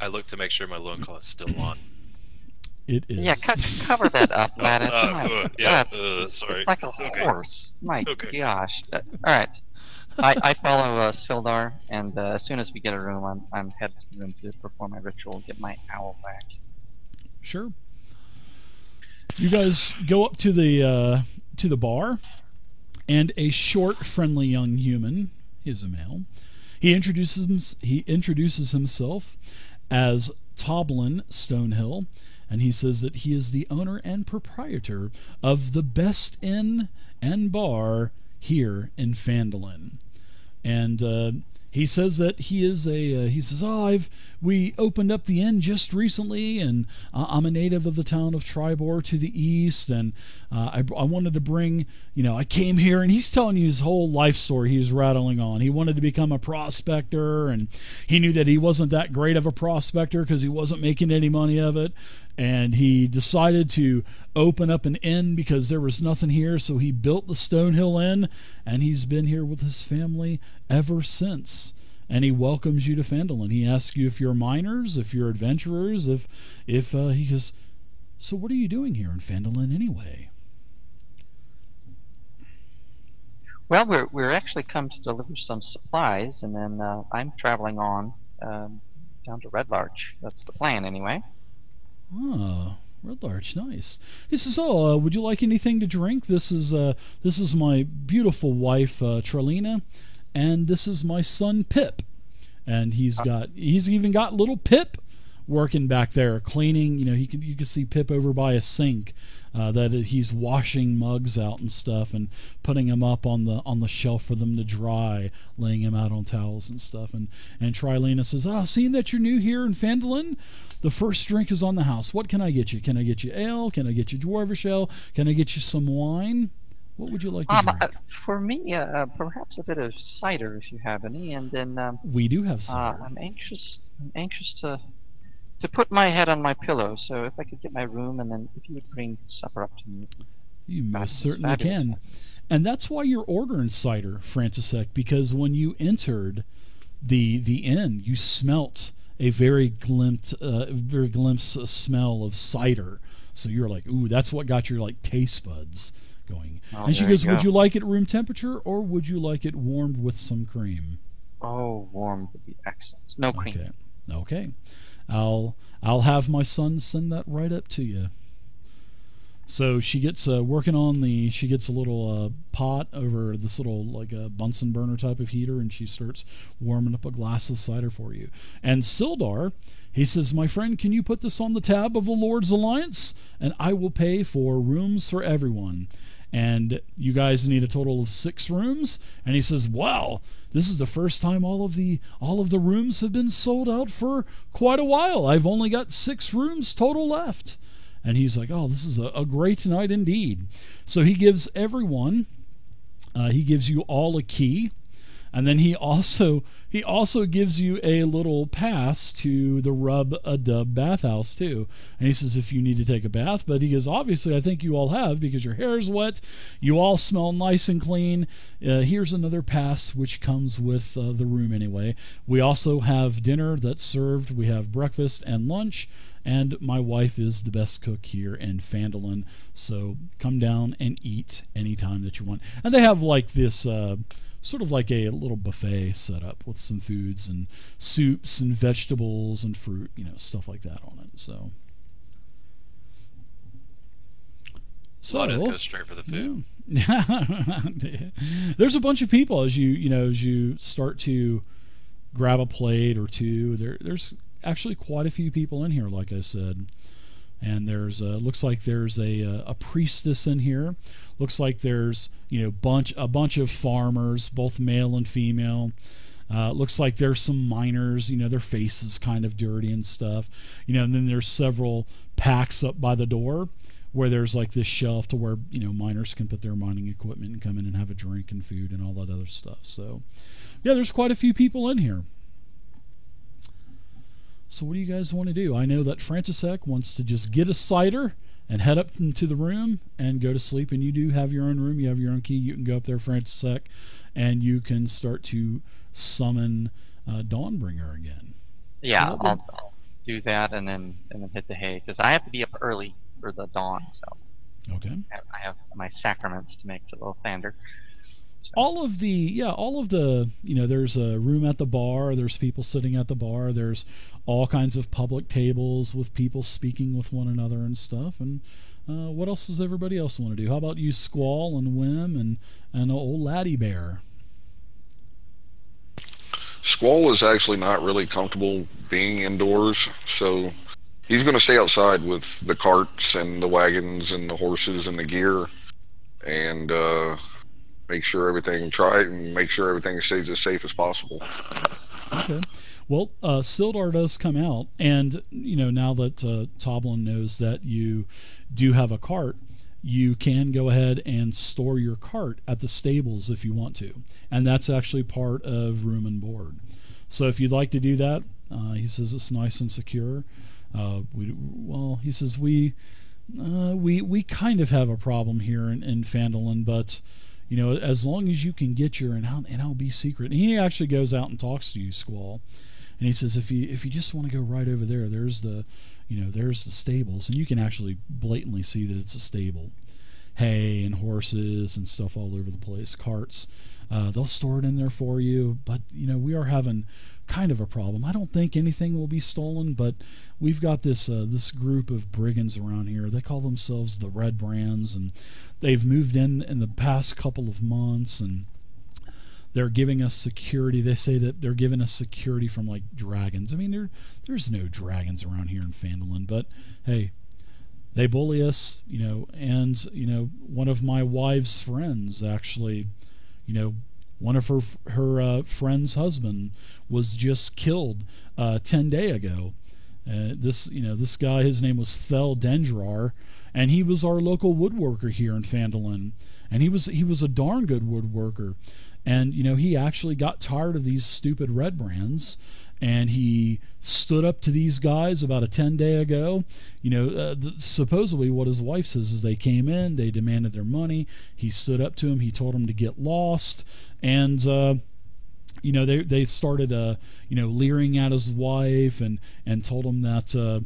Speaker 2: I look to make sure my loincloth is still on.
Speaker 1: It is.
Speaker 5: Yeah, cover that up, Lattice.
Speaker 2: Sorry.
Speaker 5: It's like a horse. My gosh. All right. I follow Sildar, and as soon as we get a room, I'm headed to the room to perform my ritual and get my owl back.
Speaker 1: Sure. You guys go up to the bar, and a short, friendly young human, he is a male, he introduces himself as Toblin Stonehill, and he says that he is the owner and proprietor of the best inn and bar here in Phandalin. And he says that he is he says, we opened up the inn just recently, and I'm a native of the town of Tribor to the east, and I wanted to bring, I came here, and he's telling you his whole life story. He's rattling on. He wanted to become a prospector, and he knew that he wasn't that great of a prospector because he wasn't making any money of it, and he decided to open up an inn because there was nothing here, so he built the Stonehill Inn, and he's been here with his family ever since. And he welcomes you to Phandalin. He asks you if you're miners, if you're adventurers, if he goes, so what are you doing here in Phandalin anyway?
Speaker 5: Well, we're actually come to deliver some supplies, and then I'm traveling on down to Red Larch. That's the plan, anyway.
Speaker 1: Ah, Red Larch, nice. He says, would you like anything to drink? This is my beautiful wife, Trelina, and this is my son, Pip. And he's even got little Pip working back there, cleaning. You can see Pip over by a sink that he's washing mugs out and stuff, and putting them up on the shelf for them to dry, laying them out on towels and stuff. And Trilena says, seeing that you're new here in Phandalin, the first drink is on the house. What can I get you? Can I get you ale? Can I get you dwarvish ale? Can I get you some wine? What would you like to drink?
Speaker 5: For me, perhaps a bit of cider if you have any, and then
Speaker 1: we do have cider.
Speaker 5: I'm anxious to put my head on my pillow. So if I could get my room, and then if you would bring supper up to me,
Speaker 1: you most certainly can. And that's why you're ordering cider, Frantisek, because when you entered the inn, you smelt a very glimpse smell of cider. So you're like, ooh, that's what got your taste buds going. And she goes, would you like it room temperature, or would you like it warmed with some cream?
Speaker 5: Oh, warm would be excellent. No cream.
Speaker 1: Okay. I'll have my son send that right up to you. So she gets working on she gets a little pot over this little a Bunsen burner type of heater, and she starts warming up a glass of cider for you. And Sildar, he says, my friend, can you put this on the tab of the Lord's Alliance, and I will pay for rooms for everyone. And you guys need a total of 6 rooms. And he says, wow, this is the first time all of the rooms have been sold out for quite a while. I've only got 6 rooms total left. And he's like, oh, this is a great night indeed. So he gives everyone, he gives you all a key. And then he also gives you a little pass to the Rub-a-Dub Bathhouse too. And he says if you need to take a bath, but he goes, obviously I think you all have, because your hair is wet, you all smell nice and clean. Here's another pass which comes with the room anyway. We also have dinner that's served. We have breakfast and lunch. And my wife is the best cook here in Phandalin, so come down and eat anytime that you want. And they have this sort of like a little buffet set up with some foods and soups and vegetables and fruit, stuff like that on it. So
Speaker 2: I just go straight for the food.
Speaker 1: Yeah. There's a bunch of people as you start to grab a plate or two. There's actually quite a few people in here, like I said. And there's looks like there's a priestess in here. Looks like there's a bunch of farmers, both male and female. Looks like there's some miners. Their faces kind of dirty and stuff. And then there's several packs up by the door where there's this shelf to where miners can put their mining equipment and come in and have a drink and food and all that other stuff. So yeah, there's quite a few people in here. So what do you guys want to do? I know that Frantisek wants to just get a cider and head up into the room and go to sleep. And you do have your own room. You have your own key. You can go up there, Frantisek, and you can start to summon Dawnbringer again.
Speaker 5: Yeah, so I'll do that and then hit the hay, because I have to be up early for the dawn. So
Speaker 1: okay,
Speaker 5: I have my sacraments to make to little Thander.
Speaker 1: All of the there's a room at the bar, there's people sitting at the bar, there's all kinds of public tables with people speaking with one another and stuff. And what else does everybody else want to do? How about you, Squall and Wim and old Laddie Bear?
Speaker 6: Squall is actually not really comfortable being indoors, so he's going to stay outside with the carts and the wagons and the horses and the gear, and make sure everything stays as safe as possible.
Speaker 1: Okay. Well, Sildar does come out, and now that Toblin knows that you do have a cart, you can go ahead and store your cart at the stables if you want to, and that's actually part of room and board. So if you'd like to do that, he says it's nice and secure. He says we kind of have a problem here in Phandalin, but as long as you can get your and I'll be secret. And he actually goes out and talks to you, Squall, and he says if you just want to go right over there, there's the stables, and you can actually blatantly see that it's a stable, hay and horses and stuff all over the place, carts. They'll store it in there for you, but we are having kind of a problem. I don't think anything will be stolen, but we've got this group of brigands around here. They call themselves the Redbrands, and they've moved in the past couple of months, and they're giving us security. They say that they're giving us security from like dragons. I mean, there's no dragons around here in Phandalin, but hey, they bully us, and one of my wife's friends actually, one of her friend's husband was just killed 10 days ago. This guy, his name was Thel Dendrar, and he was our local woodworker here in Phandalin, and he was a darn good woodworker. And he actually got tired of these stupid Redbrands, and he stood up to these guys about 10 days ago. Supposedly what his wife says is they came in, they demanded their money. He stood up to him. He told them to get lost, and they started leering at his wife and told him that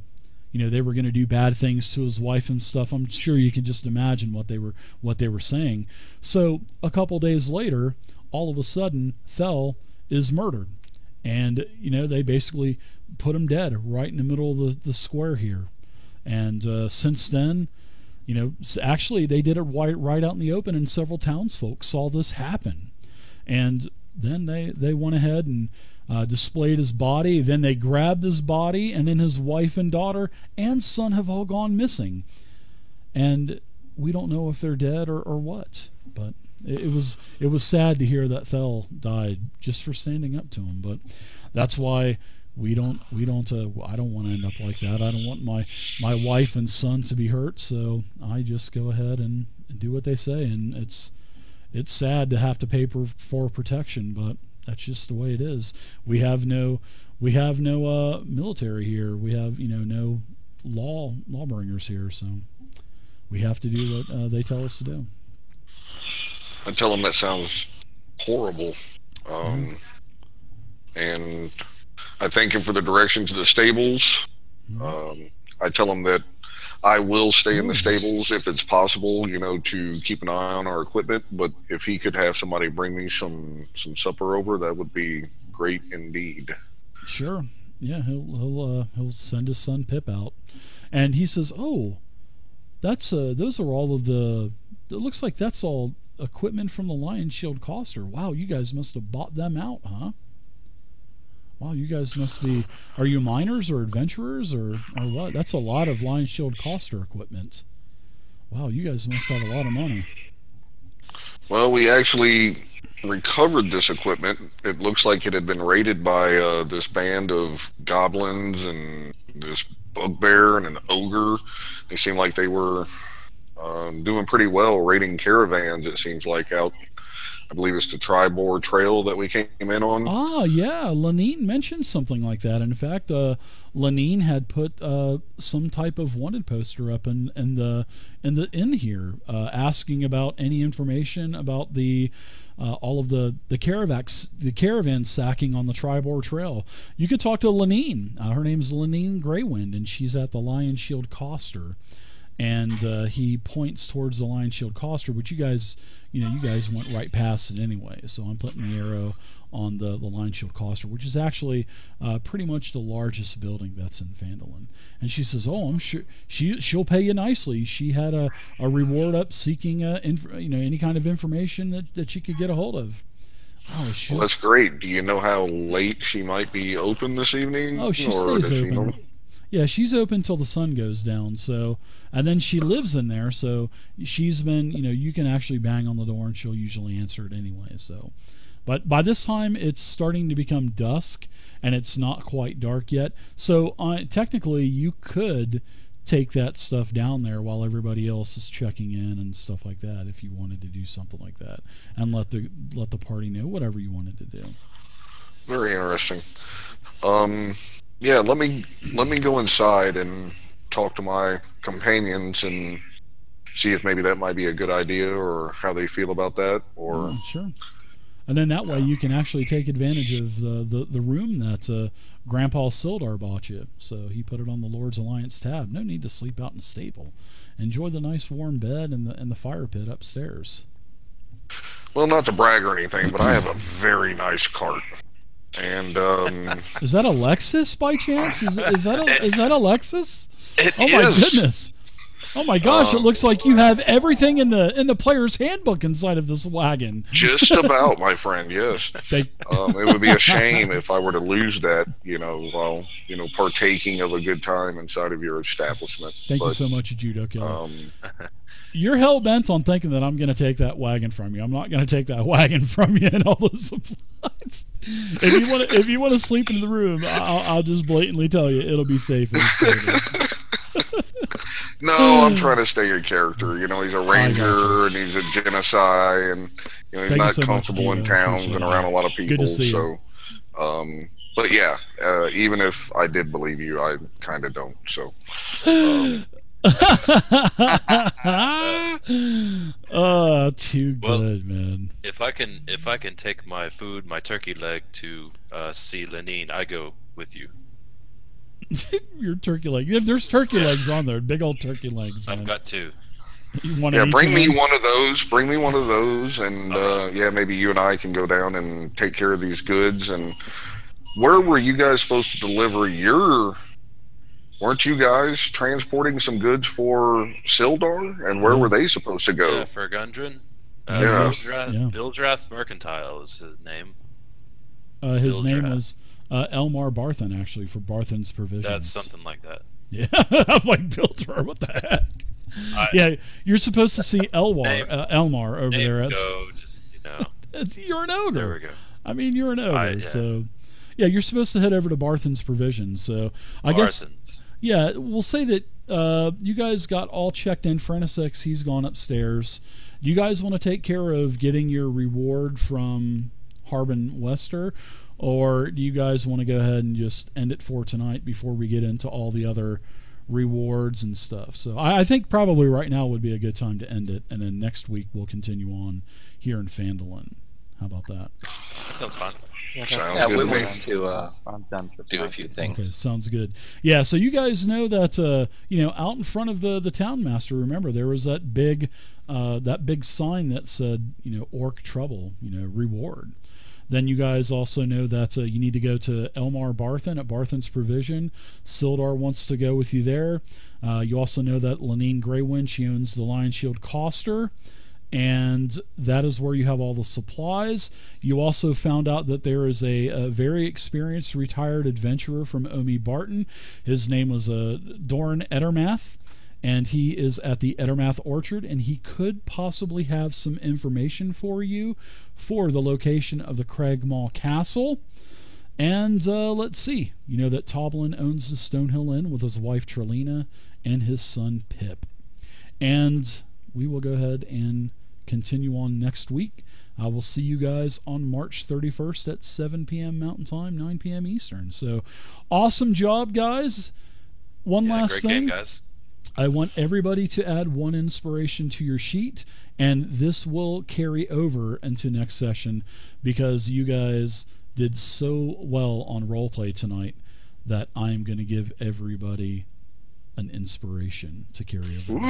Speaker 1: they were going to do bad things to his wife and stuff. I'm sure you can just imagine what they were saying. So a couple days later, all of a sudden, Thel is murdered. And, they basically put him dead right in the middle of the square here. And since then, actually they did it right out in the open, and several townsfolk saw this happen. And then they went ahead and displayed his body. Then they grabbed his body, and then his wife and daughter and son have all gone missing. And we don't know if they're dead or what. But it was sad to hear that Thel died just for standing up to him. But that's why I don't want to end up like that. I don't want my wife and son to be hurt, so I just go ahead and do what they say. And it's sad to have to pay for protection, but that's just the way it is. We have no military here. We have no lawbringers here, so we have to do what they tell us to do.
Speaker 6: I tell them that sounds horrible, and I thank him for the direction to the stables. I tell him that I will stay in the stables if it's possible, to keep an eye on our equipment. But if he could have somebody bring me some supper over, that would be great indeed.
Speaker 1: Sure. Yeah, he'll send his son Pip out, and he says, "Oh, that's those are all of the. It looks like that's all equipment from the Lion Shield Coster. Wow, you guys must have bought them out, huh? Wow, you guys must be. Are you miners or adventurers or what? That's a lot of Lion Shield Coster equipment. Wow, you guys must have a lot of money."
Speaker 6: Well, we actually recovered this equipment. It looks like it had been raided by this band of goblins and this bugbear and an ogre. They seem like they were doing pretty well raiding caravans, it seems like, out, I believe it's the Tribor Trail that we came in on.
Speaker 1: Ah, yeah, Lanine mentioned something like that. In fact, Lanine had put some type of wanted poster up in the inn here, asking about any information about all of the caravan sacking on the Tribor Trail. You could talk to Lanine. Her name's Lanine Greywind, and she's at the Lion Shield Coster. And he points towards the Lion Shield Coster, which you guys went right past it anyway. So I'm putting the arrow on the Lion Shield Coster, which is actually pretty much the largest building that's in Phandalin. And she says, "Oh, I'm sure she'll pay you nicely. She had a reward up seeking any kind of information that she could get a hold of." Oh,
Speaker 6: well, that's great. Do you know how late she might be open this evening?
Speaker 1: Oh, she stays open. Yeah, she's open till the sun goes down. So, and then she lives in there. So she's been, you can actually bang on the door and she'll usually answer it anyway. So, But by this time, it's starting to become dusk, and it's not quite dark yet. So technically, you could take that stuff down there while everybody else is checking in and stuff like that, if you wanted to do something like that, and let the party know whatever you wanted to do.
Speaker 6: Very interesting. Yeah, let me go inside and talk to my companions and see if maybe that might be a good idea, or how they feel about that, or
Speaker 1: sure. And then that way you can actually take advantage of the room that Grandpa Sildar bought you. So he put it on the Lord's Alliance tab. No need to sleep out in the stable. Enjoy the nice warm bed and the fire pit upstairs.
Speaker 6: Well, not to brag or anything, but I have a very nice cart. And
Speaker 1: is that Alexis by chance? Is that Alexis?
Speaker 6: It
Speaker 1: oh my
Speaker 6: is.
Speaker 1: Goodness! Oh my gosh! It looks like you have everything in the player's handbook inside of this wagon.
Speaker 6: Just about, my friend. Yes. It would be a shame if I were to lose that. While partaking of a good time inside of your establishment.
Speaker 1: Thank you so much, Judo Killer. You're hell bent on thinking that I'm going to take that wagon from you. I'm not going to take that wagon from you and all the supplies. If you want to sleep in the room, I'll just blatantly tell you it'll be safe.
Speaker 6: No, I'm trying to stay in character. He's a ranger and he's a genocide, and he's not so comfortable in towns and around a lot of people.
Speaker 1: Good to see
Speaker 6: you. But yeah, even if I did believe you, I kind of don't. So.
Speaker 1: Too good, man.
Speaker 2: If I can take my food, my turkey leg to see Lenine, I go with you.
Speaker 1: Your turkey leg. There's turkey legs on there, big old turkey legs. Man.
Speaker 2: I've got two.
Speaker 6: Bring me one of those. Bring me one of those, and maybe you and I can go down and take care of these goods. And where were you guys supposed to deliver your? Weren't you guys transporting some goods for Sildar? And where were they supposed to go?
Speaker 2: Yeah, for Gundren. Bildrath Mercantile is his name.
Speaker 1: His name was Elmar Barthen, actually, for Barthen's Provisions.
Speaker 2: That's something like that.
Speaker 1: Yeah, I'm like, Bildrath, what the heck? Yeah, you're supposed to see Elmar over there. You're an ogre.
Speaker 2: There we go.
Speaker 1: I mean, you're an ogre, so... Yeah, you're supposed to head over to Barthen's Provisions, so I guess... Yeah, we'll say that you guys got all checked in. Frenesix, he's gone upstairs. Do you guys want to take care of getting your reward from Harbin Wester, or do you guys want to go ahead and just end it for tonight before we get into all the other rewards and stuff? So I think probably right now would be a good time to end it, and then next week we'll continue on here in Phandalin. How about that?
Speaker 2: Sounds fun.
Speaker 3: Sounds good. We want to do a few things.
Speaker 1: Okay, sounds good. Yeah, so you guys know that out in front of the town master, remember there was that big sign that said orc trouble, reward. Then you guys also know that you need to go to Elmar Barthen at Barthen's Provision. Sildar wants to go with you there. You also know that Lenine Greywind, she owns the Lion Shield Coster, and that is where you have all the supplies. You also found out that there is a very experienced retired adventurer from Omi Barton. His name was Doran Edermath, and he is at the Edermath Orchard, and he could possibly have some information for you for the location of the Cragmaw Castle. And let's see, you know that Toblin owns the Stonehill Inn with his wife Trelina and his son Pip. And we will go ahead and continue on next week. I will see you guys on March 31st at 7 p.m. Mountain Time, 9 p.m. Eastern. So, awesome job, guys. One last thing.
Speaker 2: Game, guys.
Speaker 1: I want everybody to add one inspiration to your sheet, and this will carry over into next session because you guys did so well on roleplay tonight that I'm going to give everybody an inspiration to carry over.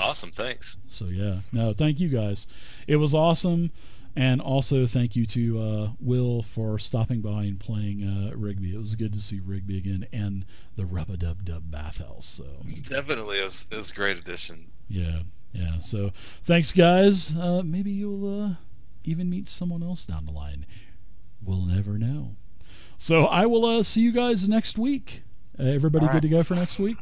Speaker 2: Awesome, thanks.
Speaker 1: So yeah, no, thank you guys. It was awesome, and also thank you to Will for stopping by and playing Rigby. It was good to see Rigby again and the Rub-a-Dub-Dub Bathhouse. So
Speaker 2: definitely, it was a great addition.
Speaker 1: Yeah. So thanks, guys. Maybe you'll even meet someone else down the line. We'll never know. So I will see you guys next week. Everybody good to go for next week?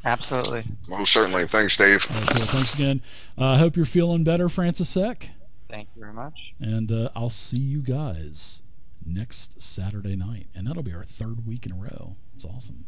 Speaker 5: Absolutely.
Speaker 6: Most certainly. Thanks, Dave.
Speaker 1: Cool. Thanks again. I hope you're feeling better, Francis Eck.
Speaker 5: Thank you very much.
Speaker 1: And I'll see you guys next Saturday night. And that'll be our 3rd week in a row. It's awesome.